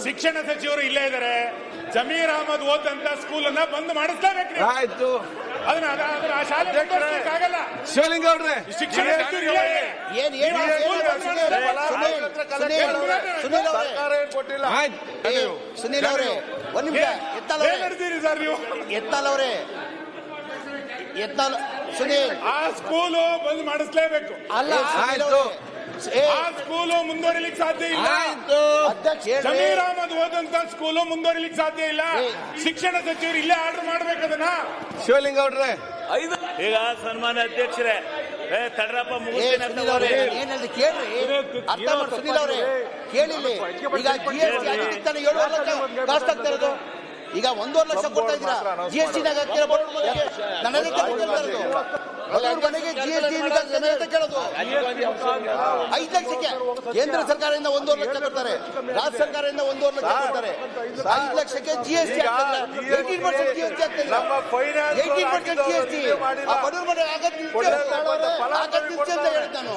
ಶಿಕ್ಷಣ ಸಚಿವರು ಇಲ್ಲೇ ಇದ್ದಾರೆ. ಜಮೀರ್ ಅಹಮದ್ ಓದಂತ ಸ್ಕೂಲ್ ಅನ್ನ ಬಂದ್ ಮಾಡಿಸ್ಲೇಬೇಕು. ಆಯ್ತು, ಅದನ್ನ ಆ ಶಾಲೆ ಆಗಲ್ಲ. ಶಿವಲಿಂಗ ಅವ್ರೆ, ಶಿಕ್ಷಣ ಸಚಿವರು ಇಲ್ಲೇ ಸುನೀಲ್ ಅವರೇ ಒಂದ್ ನಿಮಿಷ ನಡೆದಿರಿ ಸರ್ ನೀವು. ಎತ್ತಲ್ ಅವರೇ ಸುನೀಲ್ ಆ ಸ್ಕೂಲು ಬಂದ್ ಮಾಡಿಸ್ಲೇಬೇಕು. ಅಲ್ಲ ಆ ಸ್ಕೂಲು ಮುಂದುವರಿಲಿಕ್ಕೆ ಸಾಧ್ಯ ಇಲ್ಲ. ಜಮೀರ್ ಅಹಮದ್ ಓದಂತ ಸ್ಕೂಲು ಮುಂದುವರಿಲಿಕ್ಕೆ ಸಾಧ್ಯ ಇಲ್ಲ. ಶಿಕ್ಷಣ ಸಚಿವರು ಇಲ್ಲೇ ಆರ್ಡರ್ ಮಾಡ್ಬೇಕು ಅದನ್ನ. ಶಿವಲಿಂಗ ಅವ್ರೆ, ಈಗ ಸನ್ಮಾನ್ಯ ಅಧ್ಯಕ್ಷರೇ ತಡ್ರಪ್ಪ ಏನಲ್ಲಿ ಕೇಳ್ರಿ, ಅರ್ಥ ಮಾಡಿ ಸುನೀಲ್ ಅವರೇ ಕೇಳಿಲ್ಲ. ಈಗ GST 7 ಲಕ್ಷ ಕಾಸ್ಟ್ ಆಗ್ತಾ ಇರೋದು, ಈಗ 1.5 ಲಕ್ಷ ಕೊಡ್ತಾ ಇದ್ದೀರಾ GST ನಾಗ ನನಗೆ ಬಡವ್ರ ಮನೆಗೆ GST ಕೇಳೋದು 5 ಲಕ್ಷಕ್ಕೆ. ಕೇಂದ್ರ ಸರ್ಕಾರದಿಂದ 1.5 ಲಕ್ಷ ಕೊಡ್ತಾರೆ, ರಾಜ್ಯ ಸರ್ಕಾರದಿಂದ 1.5 ಲಕ್ಷ ಕೊಡ್ತಾರೆ. 5 ಲಕ್ಷಕ್ಕೆ GST 18% GST ಆಗ್ತದೆ. 18% GST ಬಡವ್ರ ಮನೆ ಆಗದ್ ನಿಲ್ಸಿ ಅಂತ ಹೇಳಿದ್ ನಾನು.